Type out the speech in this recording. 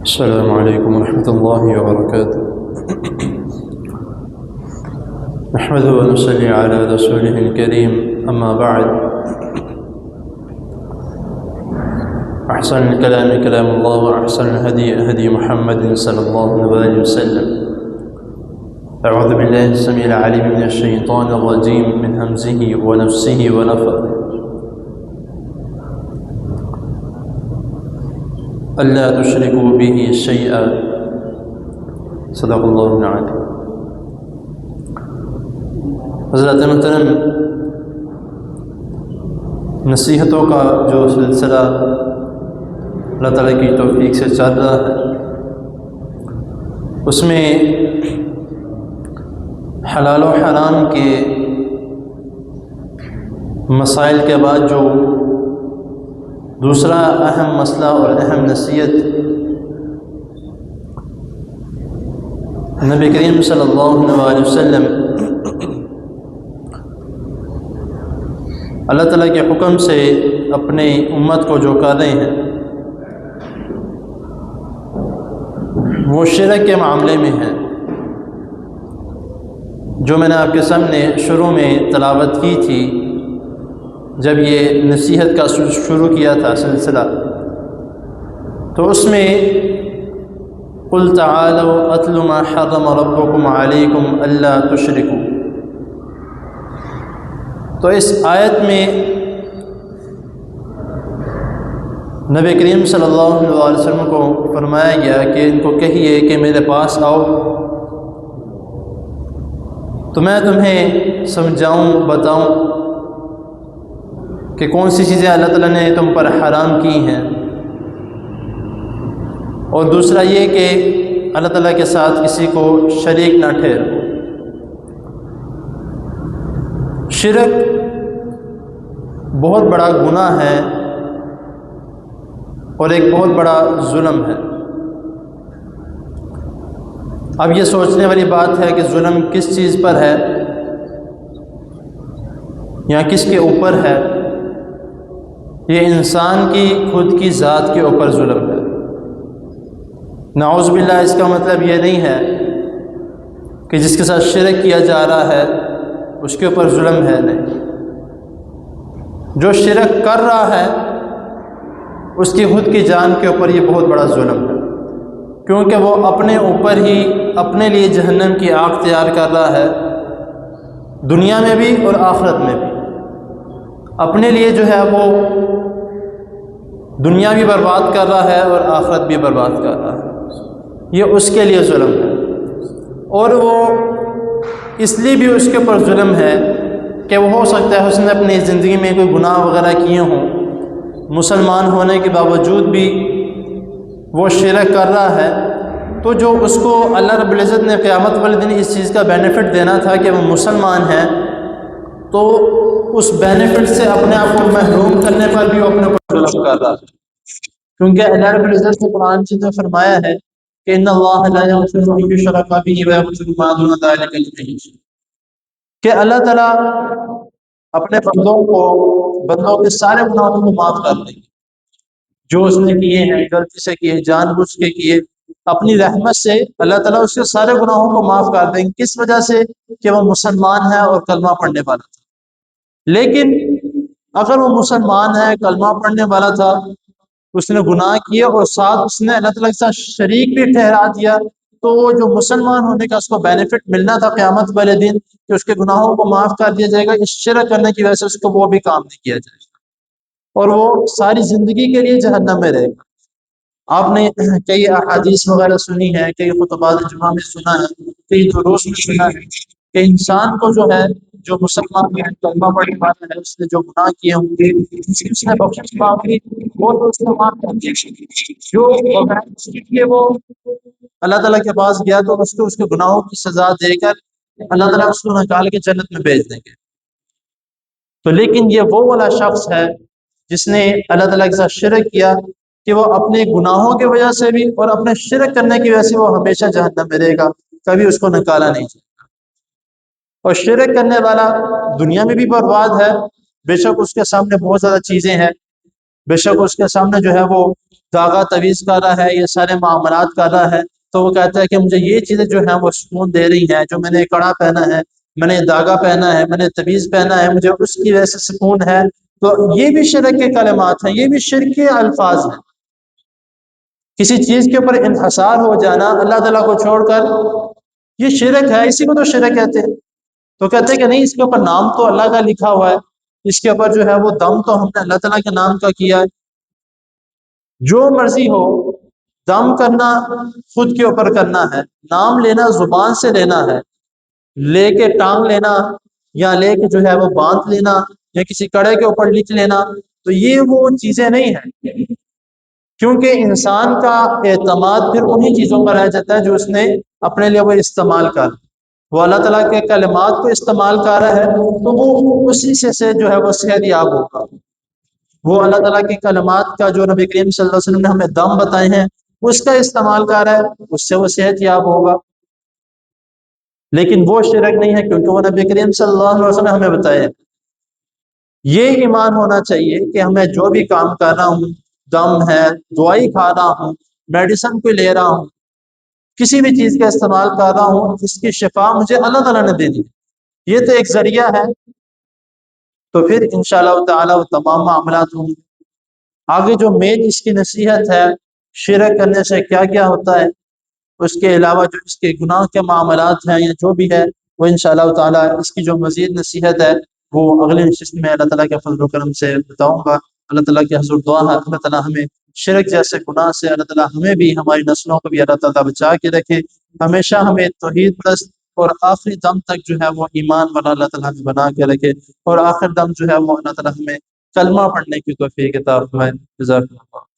السلام علیکم ورحمۃ اللہ وبرکاتہ۔ نحمده ونصلي على رسوله الكريم، اما بعد، احسن الكلام كلام الله واحسن الهدي هدي محمد صلى الله عليه وسلم۔ اعوذ بالله السميع العليم من الشيطان الرجيم من همزه ونفسه ونفثه۔ ألا تشركوا به شيئا، صدق اللہ العظیم۔ حضرت محترم، نصیحتوں کا جو سلسلہ اللہ تعالیٰ کی توفیق سے چل رہا ہے، اس میں حلال و حرام کے مسائل کے بعد جو دوسرا اہم مسئلہ اور اہم نصیحت نبی کریم صلی اللہ علیہ وسلم اللہ تعالیٰ کے حکم سے اپنے امت کو جو کر رہے ہیں، وہ شرک کے معاملے میں ہے، جو میں نے آپ کے سامنے شروع میں تلاوت کی تھی جب یہ نصیحت کا شروع کیا تھا سلسلہ۔ تو اس میں قل تعالوا اتل ما حرم ربکم علیکم الا تشرکوا، تو اس آیت میں نبی کریم صلی اللہ علیہ وسلم کو فرمایا گیا کہ ان کو کہیے کہ میرے پاس آؤ تو میں تمہیں سمجھاؤں، بتاؤں کہ کون سی چیزیں اللہ تعالیٰ نے تم پر حرام کی ہیں، اور دوسرا یہ کہ اللہ تعالیٰ کے ساتھ کسی کو شریک نہ ٹھہرو۔ شرک بہت بڑا گناہ ہے اور ایک بہت بڑا ظلم ہے۔ اب یہ سوچنے والی بات ہے کہ ظلم کس چیز پر ہے یا کس کے اوپر ہے؟ یہ انسان کی خود کی ذات کے اوپر ظلم ہے۔ نعوذ باللہ، اس کا مطلب یہ نہیں ہے کہ جس کے ساتھ شرک کیا جا رہا ہے اس کے اوپر ظلم ہے، نہیں۔ جو شرک کر رہا ہے اس کی خود کی جان کے اوپر یہ بہت بڑا ظلم ہے، کیونکہ وہ اپنے اوپر ہی اپنے لیے جہنم کی آگ تیار کر رہا ہے، دنیا میں بھی اور آخرت میں بھی۔ اپنے لیے جو ہے وہ دنیا بھی برباد کر رہا ہے اور آخرت بھی برباد کر رہا ہے، یہ اس کے لیے ظلم ہے۔ اور وہ اس لیے بھی اس کے اوپر ظلم ہے کہ وہ ہو سکتا ہے اس نے اپنی زندگی میں کوئی گناہ وغیرہ کیے ہوں، مسلمان ہونے کے باوجود بھی وہ شرک کر رہا ہے، تو جو اس کو اللہ رب العزت نے قیامت والے دن اس چیز کا بینیفٹ دینا تھا کہ وہ مسلمان ہے، تو اس بینیفٹ سے اپنے آپ کو محروم کرنے پر بھی وہ اپنے کو ظلم کر رہا ہے، کیونکہ اللہ رب العزت نے قرآن میں فرمایا ہے کہ ان اللہ لا یغفر ان یشرک بہ ویغفر ما دون ذلک لمن یشاء، کہ اللہ تعالیٰ اپنے بندوں کے سارے گناہوں کو معاف کر دیں گے، جو اس نے کیے ہیں، غلطی سے کیے، جان بوجھ کے کیے، اپنی رحمت سے اللہ تعالیٰ اس کے سارے گناہوں کو معاف کر دیں گے۔ کس وجہ سے؟ کہ وہ مسلمان ہے اور کلمہ پڑھنے والا تھا۔ لیکن اگر وہ مسلمان ہے، کلمہ پڑھنے والا تھا، اس نے گناہ کیے اور ساتھ اس نے اللہ تعالیٰ کے ساتھ شریک بھی ٹھہرا دیا، تو وہ جو مسلمان ہونے کا اس کو بینیفٹ ملنا تھا قیامت والے دن کہ اس کے گناہوں کو معاف کر دیا جائے گا، اس شرک کرنے کی وجہ سے اس کو وہ بھی کام نہیں کیا جائے گا اور وہ ساری زندگی کے لیے جہنم میں رہے گا۔ آپ نے کئی احادیث وغیرہ سنی ہے، کئی خطبات جمعہ میں سنا ہے، کئی دروس میں سنا ہے کہ انسان کو جو ہے، جو مسلمان ہے، کلمہ پڑھنے والا ہے، اس نے جو گناہ کیے ہوں گے اس نے بخشش مانگی، وہ تو اس نے معاف کر دیا۔ جو وہ اللہ تعالیٰ کے پاس گیا تو اس کو اس کے گناہوں کی سزا دے کر اللہ تعالیٰ اس کو نکال کے جنت میں بھیج دیں گے۔ تو لیکن یہ وہ والا شخص ہے جس نے اللہ تعالیٰ کے ساتھ شرک کیا کہ وہ اپنے گناہوں کی وجہ سے بھی اور اپنے شرک کرنے کی وجہ سے وہ ہمیشہ جہنم میں رہے گا، کبھی اس کو نکالا نہیں جائے گا۔ اور شرک کرنے والا دنیا میں بھی برباد ہے، بے شک اس کے سامنے بہت زیادہ چیزیں ہیں، بے شک اس کے سامنے جو ہے وہ داغا تویز کر رہا ہے، یہ سارے معاملات کر رہا ہے، تو وہ کہتا ہے کہ مجھے یہ چیزیں جو ہیں وہ سکون دے رہی ہیں، جو میں نے کڑا پہنا ہے، میں نے داغا پہنا ہے، میں نے تویز پہنا ہے، مجھے اس کی وجہ سے سکون ہے۔ تو یہ بھی شرک کے کلمات ہیں، یہ بھی شرک کے الفاظ ہیں۔ کسی چیز کے اوپر انحصار ہو جانا اللہ تعالیٰ کو چھوڑ کر، یہ شرک ہے، اسی کو تو شرک کہتے ہیں۔ تو کہتے ہیں کہ نہیں، اس کے اوپر نام تو اللہ کا لکھا ہوا ہے، اس کے اوپر جو ہے وہ دم تو ہم نے اللہ تعالیٰ کے نام کا کیا ہے۔ جو مرضی ہو، دم کرنا خود کے اوپر کرنا ہے، نام لینا زبان سے لینا ہے، لے کے ٹانگ لینا یا لے کے جو ہے وہ باندھ لینا یا کسی کڑے کے اوپر لکھ لینا، تو یہ وہ چیزیں نہیں ہیں، کیونکہ انسان کا اعتماد پھر انہی چیزوں پر رہ جاتا ہے جو اس نے اپنے لیے وہ استعمال کر، وہ اللہ تعالیٰ کے کلمات کو استعمال کر رہا ہے تو وہ اسی سے جو ہے وہ صحت یاب ہوگا۔ وہ اللہ تعالیٰ کے کلمات کا جو نبی کریم صلی اللہ علیہ وسلم نے ہمیں دم بتائے ہیں اس کا استعمال کر رہا ہے، اس سے وہ صحت یاب ہوگا۔ لیکن وہ شرک نہیں ہے، کیونکہ وہ نبی کریم صلی اللہ علیہ وسلم نے ہمیں بتایا۔ یہ ایمان ہونا چاہیے کہ ہمیں جو بھی کام کر رہا ہوں، دم ہے، دوائی کھا رہا ہوں، میڈیسن کوئی لے رہا ہوں، کسی بھی چیز کا استعمال کر رہا ہوں، اس کی شفا مجھے اللہ تعالیٰ نے دے دی، یہ تو ایک ذریعہ ہے، تو پھر انشاءاللہ تعالیٰ وہ تمام معاملات ہوں گے۔ آگے جو مین اس کی نصیحت ہے، شرک کرنے سے کیا کیا ہوتا ہے، اس کے علاوہ جو اس کے گناہ کے معاملات ہیں یا جو بھی ہے، وہ انشاءاللہ تعالیٰ اس کی جو مزید نصیحت ہے وہ اگلے نشست میں اللہ تعالیٰ کے فضل و کرم سے بتاؤں گا۔ اللہ تعالیٰ کی حضور دعا ہے اللہ تعالیٰ ہمیں شرک جیسے گناہ سے، اللہ تعالیٰ ہمیں بھی ہماری نسلوں کو بھی اللہ تعالیٰ بچا کے رکھے، ہمیشہ ہمیں توحید پرست اور آخری دم تک جو ہے وہ ایمان والا اللہ تعالیٰ ہمیں بنا کے رکھے، اور آخر دم جو ہے وہ اللہ تعالیٰ ہمیں کلمہ پڑھنے کی توفیق عطا فرمائے۔ جزاک اللہ۔